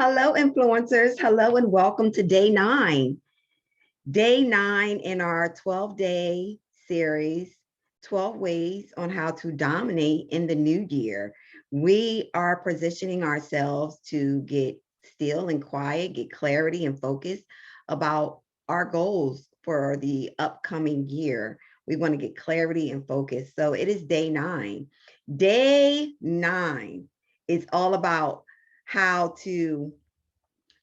Hello, influencers. Hello, and welcome to day nine. Day nine in our 12-day series, 12 ways on how to dominate in the new year. We are positioning ourselves to get still and quiet, get clarity and focus about our goals for the upcoming year. We want to get clarity and focus. So it is day nine. Day nine is all about how to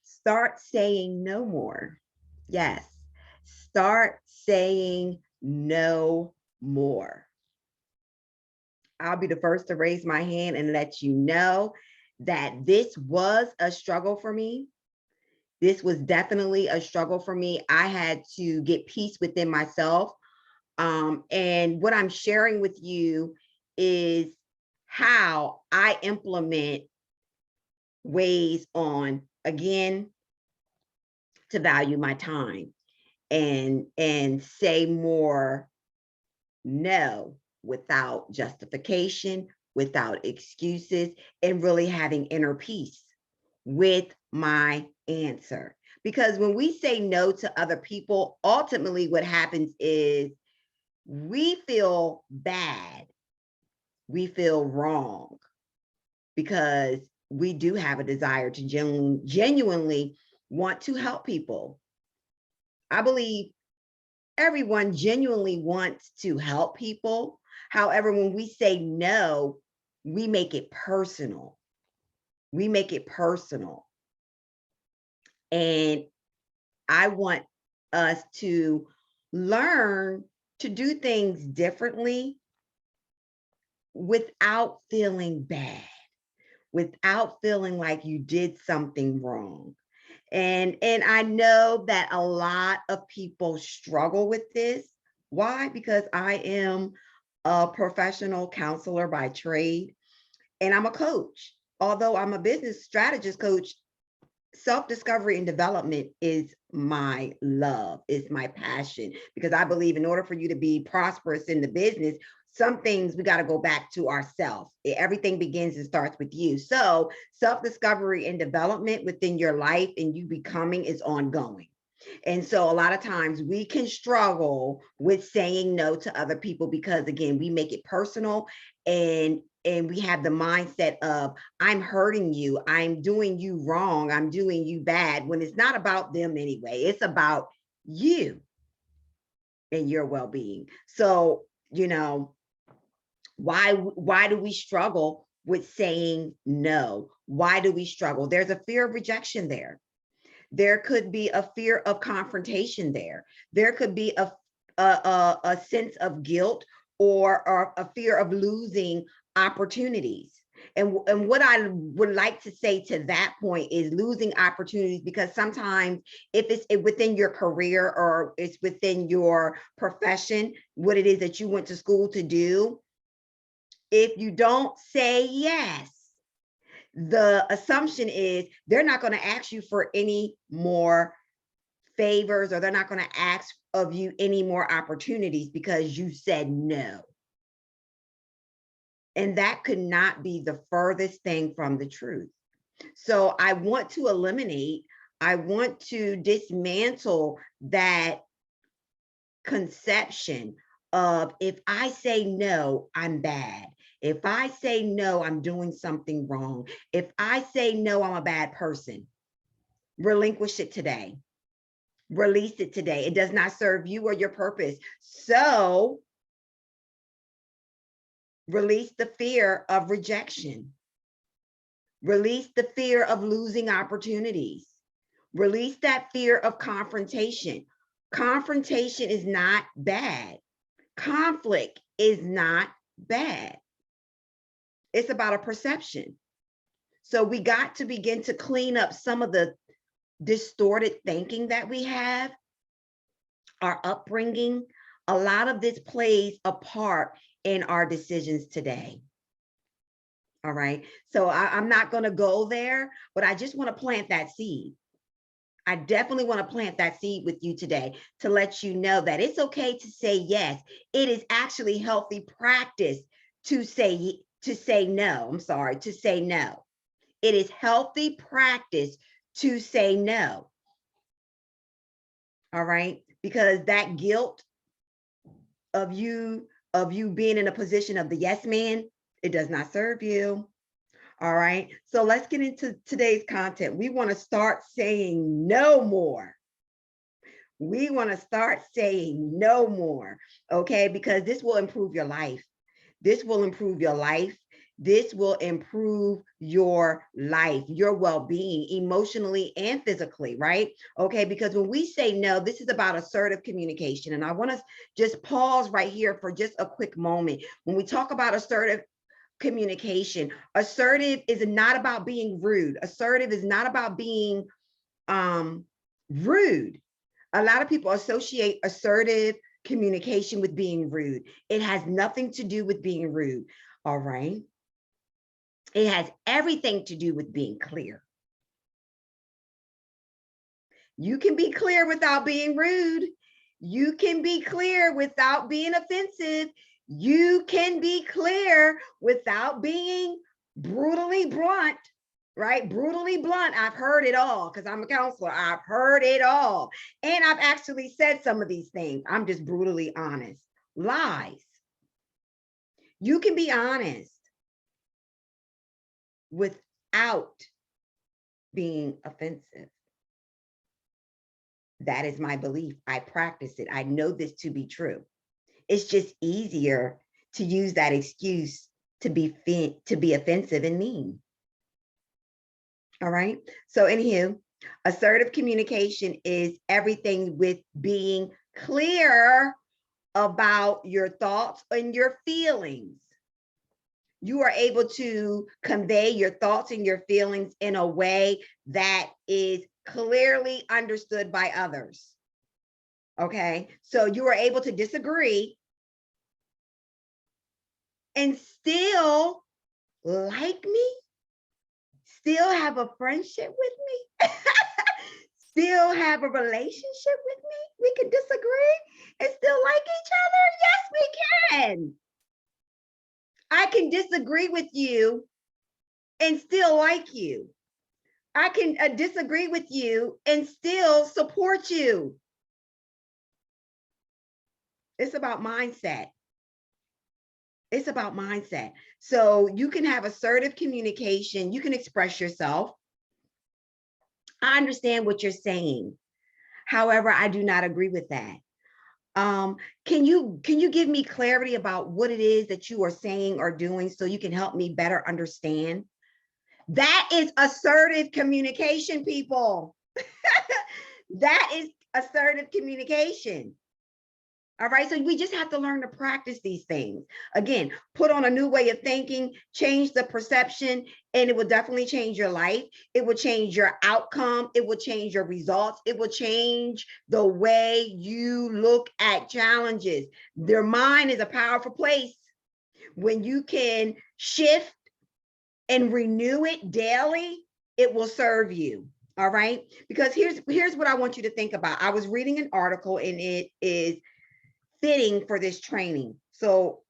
start saying no more. Yes, start saying no more. I'll be the first to raise my hand and let you know that this was a struggle for me. This was definitely a struggle for me. I had to get peace within myself. And what I'm sharing with you is how I implement ways on, again, to value my time and say more no without justification, without excuses, and really having inner peace with my answer. Because when we say no to other people, ultimately what happens is we feel bad, we feel wrong, because we do have a desire to genuinely want to help people. I believe everyone genuinely wants to help people. However, when we say no, we make it personal. We make it personal. And I want us to learn to do things differently without feeling bad, without feeling like you did something wrong. And I know that a lot of people struggle with this. Why? Because I am a professional counselor by trade, and I'm a coach. Although I'm a business strategist coach, self-discovery and development is my love, is my passion, because I believe in order for you to be prosperous in the business, some things we got to go back to ourselves. Everything begins and starts with you. So self-discovery and development within your life and you becoming is ongoing. And so a lot of times we can struggle with saying no to other people because, again, we make it personal, and we have the mindset of, I'm hurting you, I'm doing you wrong, I'm doing you bad, when it's not about them anyway. It's about you and your well-being. So, why do we struggle with saying no? Why do we struggle? There's a fear of rejection there. There could be a fear of confrontation there. There could be a sense of guilt or a fear of losing opportunities. And what I would like to say to that point is losing opportunities, because sometimes if it's within your career or it's within your profession, what it is that you went to school to do, if you don't say yes, the assumption is they're not going to ask you for any more favors, or they're not going to ask of you any more opportunities because you said no. And that could not be the furthest thing from the truth. So I want to eliminate, I want to dismantle that conception of, if I say no, I'm bad. If I say no, I'm doing something wrong. If I say no, I'm a bad person. Relinquish it today. Release it today. It does not serve you or your purpose. So release the fear of rejection. Release the fear of losing opportunities. Release that fear of confrontation. Confrontation is not bad. Conflict is not bad. It's about a perception. So we got to begin to clean up some of the distorted thinking that we have, our upbringing. A lot of this plays a part in our decisions today. All right. So I'm not going to go there, but I just want to plant that seed. I definitely want to plant that seed with you today to let you know that it's okay to say yes. It is actually healthy practice to say no. I'm sorry, to say no. It is healthy practice to say no. All right, because that guilt of you being in a position of the yes man, it does not serve you. All right, so let's get into today's content. We want to start saying no more. We want to start saying no more, okay? Because this will improve your life. This will improve your life. This will improve your life, your well-being, emotionally and physically, right? Okay, because when we say no, this is about assertive communication. And I want to just pause right here for just a quick moment. When we talk about assertive communication, assertive is not about being rude. Assertive is not about being rude. A lot of people associate assertive communication with being rude. It has nothing to do with being rude, all right? It has everything to do with being clear. You can be clear without being rude. You can be clear without being offensive. You can be clear without being brutally blunt, right? Brutally blunt. I've heard it all because I'm a counselor. I've heard it all. And I've actually said some of these things. I'm just brutally honest. Lies. You can be honest without being offensive. That is my belief. I practice it. I know this to be true. It's just easier to use that excuse to be offensive and mean. All right. So anywho, assertive communication is everything with being clear about your thoughts and your feelings. You are able to convey your thoughts and your feelings in a way that is clearly understood by others. Okay, so you are able to disagree and still like me, still have a friendship with me, still have a relationship with me. We can disagree and still like each other. Yes, we can. I can disagree with you and still like you. I can disagree with you and still support you. It's about mindset. It's about mindset. So you can have assertive communication. You can express yourself. I understand what you're saying. However, I do not agree with that. Can you give me clarity about what it is that you are saying or doing so you can help me better understand? That is assertive communication, people. That is assertive communication. All right, so we just have to learn to practice these things. Again, put on a new way of thinking, change the perception, and it will definitely change your life. It will change your outcome. It will change your results. It will change the way you look at challenges. Their mind is a powerful place. When you can shift and renew it daily, it will serve you. All right, because here's what I want you to think about. I was reading an article and it is fitting for this training. So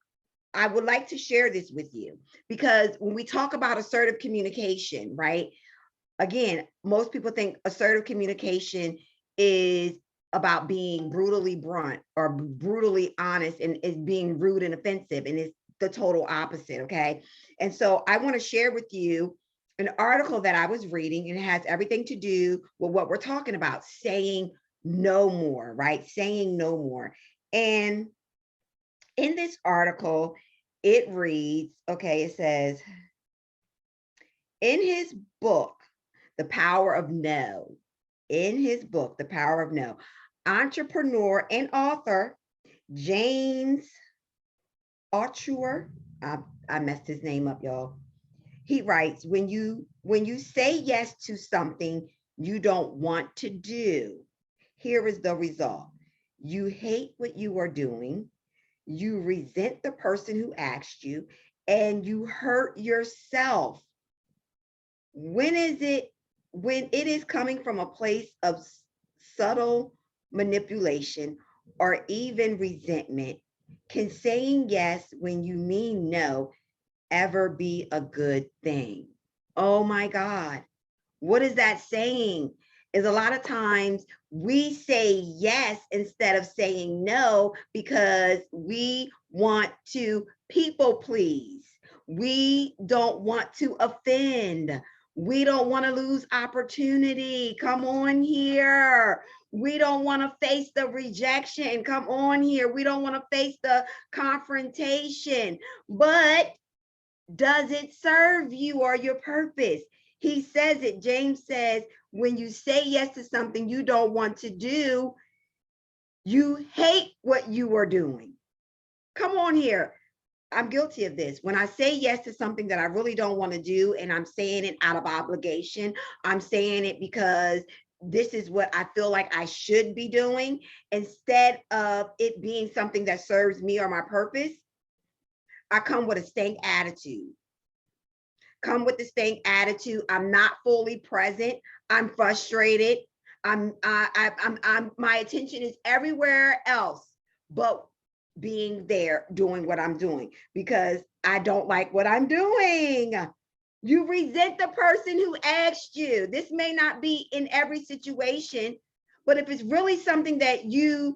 I would like to share this with you because when we talk about assertive communication, right? Again, most people think assertive communication is about being brutally blunt or brutally honest and is being rude and offensive, and it's the total opposite, okay? And so I want to share with you an article that I was reading, and it has everything to do with what we're talking about, saying no more, right? Saying no more. And in this article, it reads, okay, it says, in his book, The Power of No, in his book, The Power of No, entrepreneur and author James Altucher, I messed his name up, y'all. He writes, when you say yes to something you don't want to do, here is the result. You hate what you are doing, you resent the person who asked you, and you hurt yourself. When it is coming from a place of subtle manipulation or even resentment, can saying yes when you mean no ever be a good thing? Oh my God. What is that saying? Is a lot of times we say yes instead of saying no because we want to people please. We don't want to offend. We don't want to lose opportunity. Come on here. We don't want to face the rejection. Come on here. We don't want to face the confrontation. But does it serve you or your purpose? He says it. James says, when you say yes to something you don't want to do, you hate what you are doing. Come on here. I'm guilty of this. When I say yes to something that I really don't want to do, and I'm saying it out of obligation, I'm saying it because this is what I feel like I should be doing, instead of it being something that serves me or my purpose, I come with a stank attitude. Come with the stank attitude. I'm not fully present. I'm frustrated. I'm my attention is everywhere else but being there doing what I'm doing because I don't like what I'm doing. You resent the person who asked you. This may not be in every situation, but if it's really something that you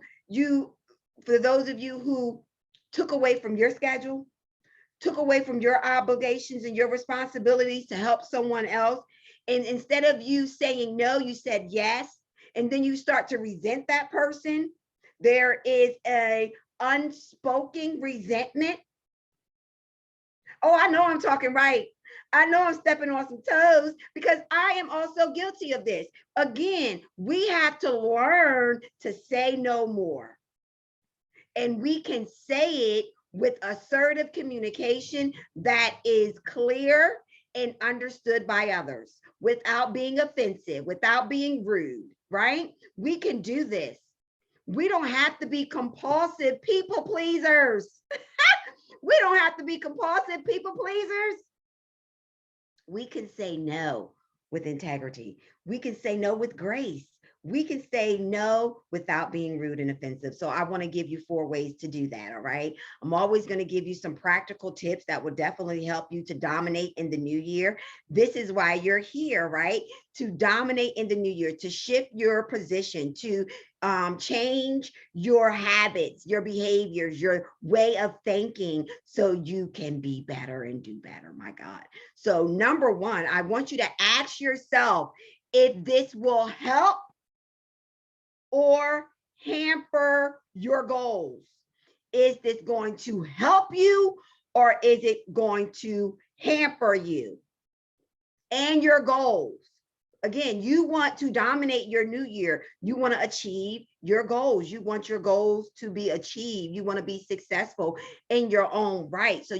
for those of you who took away from your schedule, took away from your obligations and your responsibilities to help someone else, and instead of you saying no, you said yes, and then you start to resent that person, there is a unspoken resentment. Oh, I know I'm talking right. I know I'm stepping on some toes because I am also guilty of this. Again, we have to learn to say no more. And we can say it with assertive communication that is clear and understood by others without being offensive, without being rude, right? We can do this. We don't have to be compulsive people pleasers. We don't have to be compulsive people pleasers. We can say no with integrity. We can say no with grace. We can say no without being rude and offensive. So I want to give you 4 ways to do that. All right. I'm always going to give you some practical tips that will definitely help you to dominate in the new year. This is why you're here, right? To dominate in the new year, to shift your position, to change your habits, your behaviors, your way of thinking so you can be better and do better. My God. So number 1, I want you to ask yourself if this will help or hamper your goals. Is this going to help you or is it going to hamper you and your goals? Again, you want to dominate your new year. You want to achieve your goals. You want your goals to be achieved. You want to be successful in your own right. So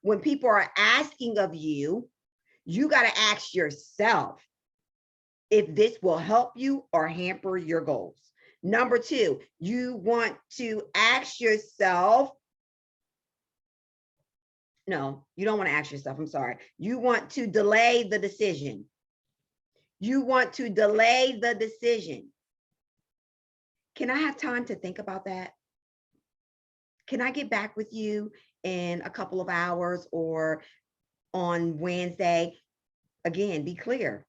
when people are asking of you, you got to ask yourself if this will help you or hamper your goals. Number 2, you want to ask yourself, no, you don't want to ask yourself, I'm sorry. You want to delay the decision. You want to delay the decision. Can I have time to think about that? Can I get back with you in a couple of hours or on Wednesday? Again, be clear.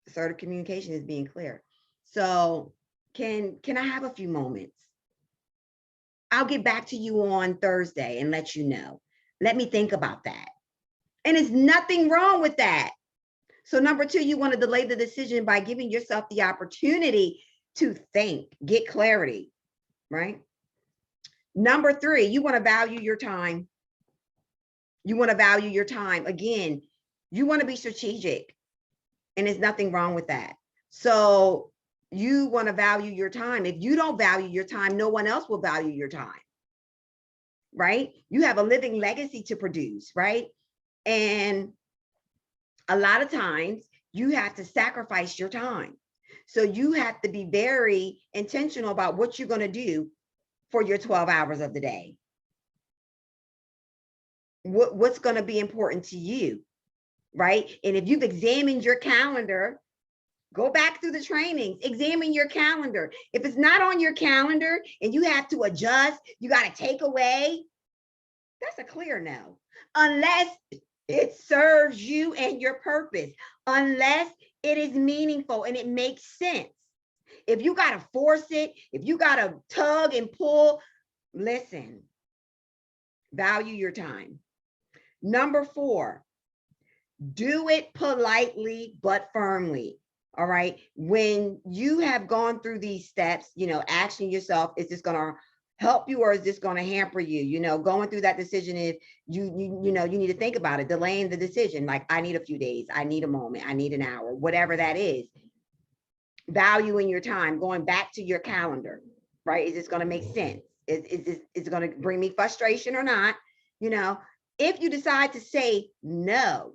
Assertive communication is being clear. So can I have a few moments? I'll get back to you on Thursday and let you know. Let me think about that. And there's nothing wrong with that. So number 2, you want to delay the decision by giving yourself the opportunity to think, get clarity, right? Number 3, you want to value your time. You want to value your time. Again, you want to be strategic, and there's nothing wrong with that. So you want to value your time. If you don't value your time, no one else will value your time, right? You have a living legacy to produce, right? And a lot of times you have to sacrifice your time. So you have to be very intentional about what you're going to do for your 12 hours of the day. What's going to be important to you, right? And if you've examined your calendar, go back through the trainings, examine your calendar. If it's not on your calendar and you have to adjust, you got to take away, that's a clear no. Unless It serves you and your purpose, unless it is meaningful and it makes sense. If you got to force it, if you got to tug and pull, listen, value your time. Number 4, do it politely but firmly. All right. When you have gone through these steps, asking yourself, is this going to help you or is this going to hamper you? Going through that decision, if you need to think about it, delaying the decision. Like, I need a few days, I need a moment, I need an hour, whatever that is. Valuing your time, going back to your calendar, right? Is this going to make sense? Is it going to bring me frustration or not? If you decide to say no,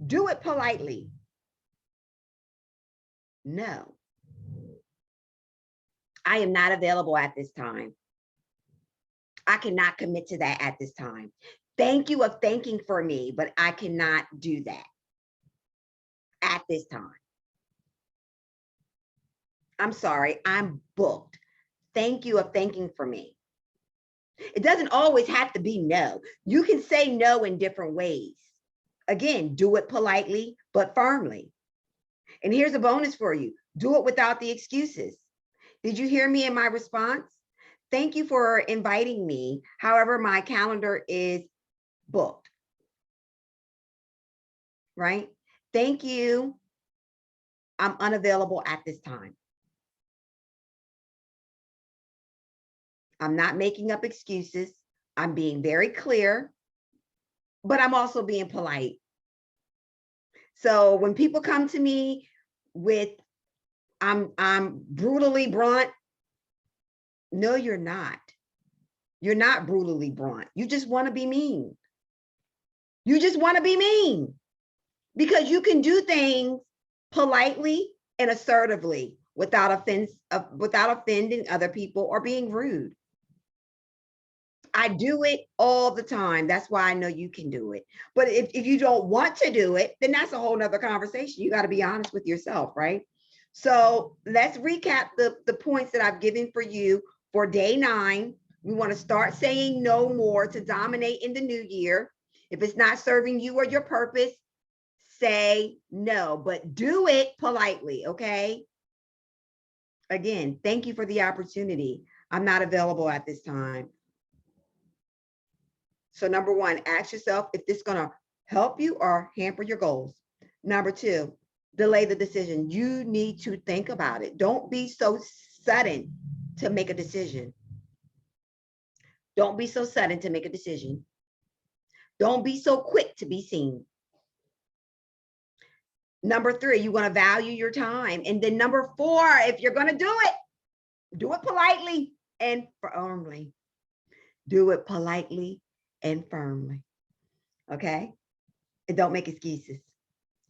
do it politely. No, I am not available at this time. I cannot commit to that at this time. Thank you of thanking for me, but I cannot do that at this time. I'm sorry, I'm booked. Thank you of thanking for me. It doesn't always have to be no. You can say no in different ways. Again, do it politely, but firmly. And here's a bonus for you. Do it without the excuses. Did you hear me in my response? Thank you for inviting me. However, my calendar is booked. Right? Thank you. I'm unavailable at this time. I'm not making up excuses. I'm being very clear, but I'm also being polite. So when people come to me with, I'm brutally blunt, no, you're not. You're not brutally blunt. You just want to be mean. You just want to be mean because you can do things politely and assertively without offending other people or being rude. I do it all the time. That's why I know you can do it. But if you don't want to do it, then that's a whole nother conversation. You got to be honest with yourself, right? So let's recap the points that I've given for you for day 9. We want to start saying no more to dominate in the new year. If it's not serving you or your purpose, say no, but do it politely, okay? Again, thank you for the opportunity. I'm not available at this time. So number 1, ask yourself if this is going to help you or hamper your goals. Number 2, delay the decision. You need to think about it. Don't be so sudden to make a decision. Don't be so sudden to make a decision. Don't be so quick to be seen. Number 3, you want to value your time. And then number 4, if you're going to do it politely and firmly. Do it politely and firmly. Okay? And don't make excuses.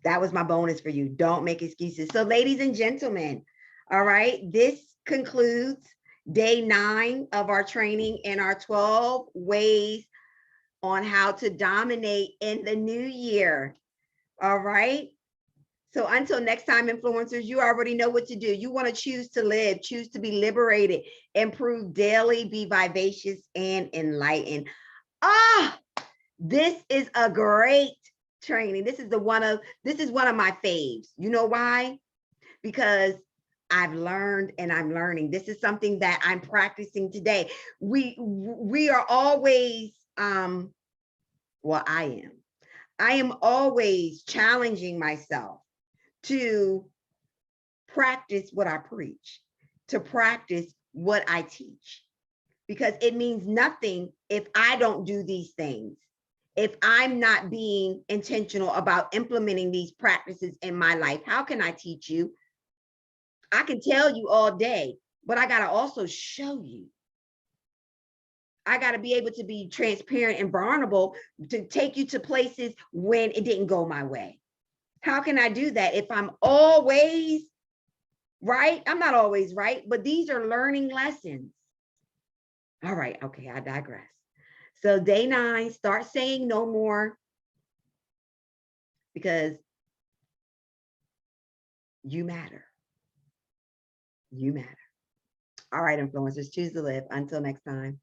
That was my bonus for you. Don't make excuses. So ladies and gentlemen, all right, this concludes day 9 of our training in our 12 ways on how to dominate in the new year. All right. So until next time, influencers, you already know what to do. You want to choose to live, choose to be liberated, improve daily, be vivacious and enlightened. This is a great training. This is one of my faves. You know why? Because I've learned and I'm learning. This is something that I'm practicing today. We are always, well, I am always challenging myself to practice what I preach, to practice what I teach, because it means nothing if I don't do these things. If I'm not being intentional about implementing these practices in my life, how can I teach you? I can tell you all day, but I got to also show you. I got to be able to be transparent and vulnerable to take you to places when it didn't go my way. How can I do that if I'm always right? I'm not always right, but these are learning lessons. All right. Okay. I digress. So day 9, start saying no more, because you matter. You matter. All right, influencers, choose to live. Until next time.